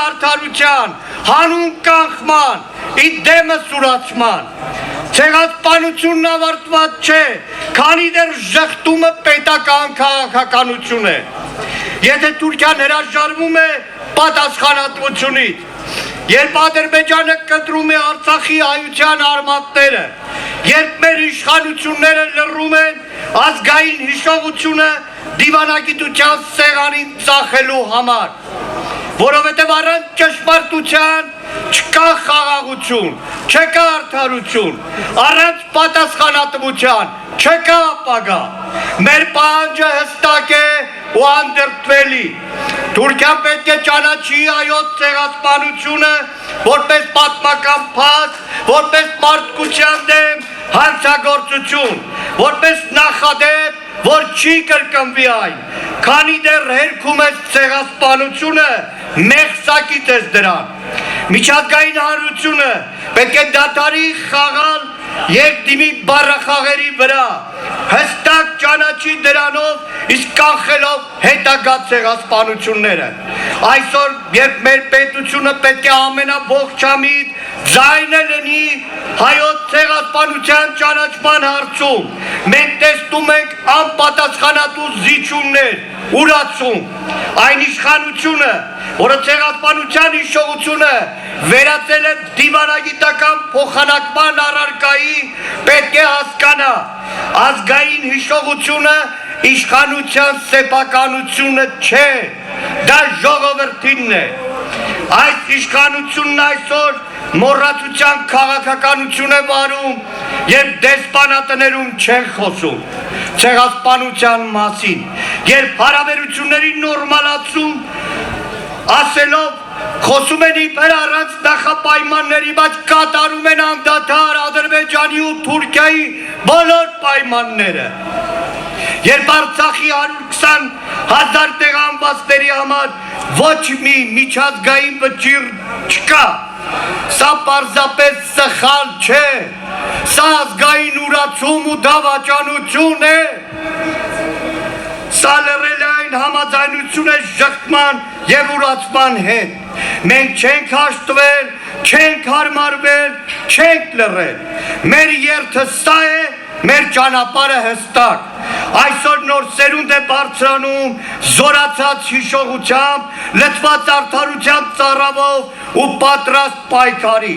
արդարության, հանուն կանխման, իդեմը սուրացման։ Ցեղասպանությունն ավարտված չէ, քանի դեռ ժխտումը պետական քաղաքականություն է։ Եթե Թուրքիան հրաժարվում է պատասխանատվությունից, երբ Ադրբեջանը կտրում է Արցախի հայության արմատները, երբ մեր իշխանությունները լռում են ազգային հիշողությունը դիվանագիտության սեղանին ծախելու համար, որովհետև առանց ճշմարտության չկա խաղաղություն, չկա արդարություն, առանց պատասխանատվության չկա ապագա։ Մեր պահանջը հստակ է ու անդրդվելի։ Թուրքիան պետք է ճանաչի հայոց ցեղասպանությունը որպես պատմական փաստ, որպես մարդկության դեմ հանցագործություն, որպես նախադեպ, որ չի կրկնվի այն, քանի դեռ հերքում ես ցեղասպանությունը, մեղսակից ես դրան։ Միջազգային հանրությունը պետք է դադարի խաղալ երկդիմի բառախաղերի վրա, հստակ ճանաչի դրանով, իսկ կանխելով հետագա ցեղասպանությունները։ Այսօր, երբ մեր պետությունը պետք է ամենաողջամիտ ձայնը լինի հայոց ցեղասպանության ճանաչման հարցում, մենք տեսնում ենք անպատասխանատու զիջումներ, ուրացում, այն իշխանությունը, որը ցեղասպանության հիշողությունը վերածել է դիվանագիտական փոխանակման առարկայի, պետք է հասկանա, ազգային հիշողությունը իշխանության սեփականությունը չէ, դա ժողովրդինն է։ Այս իշխանությունն այսօր մոռացության քաղաքականություն է վարում եւ դեսպանատներում չեն խոսում ցեղասպանության մասին, երբ հարաբերությունների նորմալացում ասելով խոսում են իբր առանց նախապայմանների, բայց կատարում են անդադար Ադրբեջանի ու Թուրքիայի բոլոր պայմանները։ Երբ Արցախի 120,000 տեղամբաստերի համար ոչ մի միջազգային վճիռ չկա, սա պարզապես սխալ չէ, սա ազգային ուրացում ու դավաճանություն է, սա լռել է այն համաձայնություն է ժխտման և ուրացման հետ, մենք չենք հաշտվել, չենք հարմարվել, չենք լռել, մեր երթը սա է, մեր ճանապարհը հստակ, այսօր նոր սերունդ է բարձրանում զորացած հիշողությամբ, լցված արդարության ծառավով ու պատրաստ պայքարի։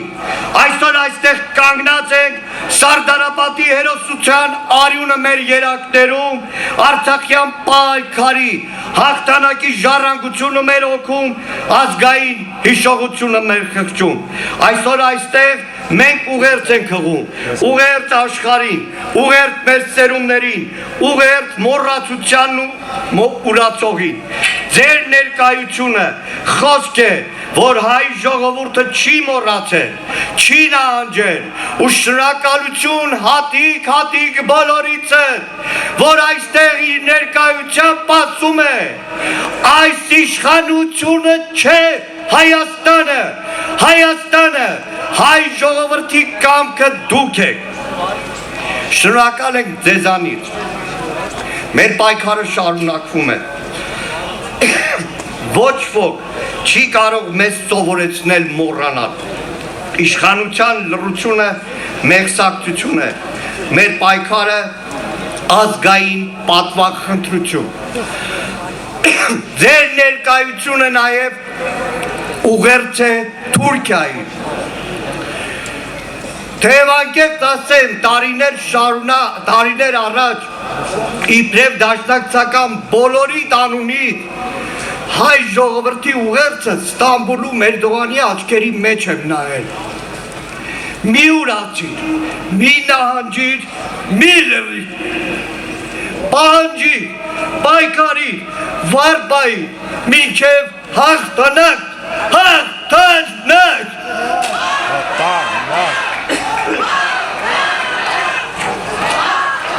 Այսօր այստեղ կանգնած ենք Սարդարապատի հերոսության արյունը մեր երակներում, Արցախյան պայքարի, հաղթանակի ժառանգությունը մեր օգում, ազգային հիշողությունը մեր խղճում։ Այսօր այստեղ մենք ուղերձ ենք հղում, ուղերձ աշխարհին, ուղերձ մեր սերունդներին, ուղերձ մոռացությանն ու ուրացողին։ Ձեր ներկայությունը խոսք է, որ հայ ժողովուրդը չի մոռացել, չի նահանջել, ու շնորհակալություն հատիկ բոլորից է, որ այստեղ իր ներկայությամբ ասում է, այս իշխանությունը չէ Հայաստանը, Հայաստանը, հայ ժողովրդի կամքը դուք եք։ Շնորհակալ ենք ձեզանից։ Մեր պայքարը շարունակվում է։ Ոչ ոք չի կարող մեզ սովորեցնել մոռանալ։ Իշխանության լռությունը մեղսակցություն է։ Մեր պայքարը ազգային պատվախնդրություն։ Ձեր ներկայությունը նաև ուղերձ է Թուրքիային։ Թեև անկեղծ ասեմ, տարիներ առաջ իբրև դաշնակցական բոլորի տանունից հայ ժողովրդի ուղերձը Ստամբուլում Էրդողանի աչքերի մեջ եմ նայել։ Մի ուրացիր, մի նահանջիր, մի լռիր, պահանջիր, պայքարիր, վարպայի, մինչև հաղթանակ, հաղթանակ։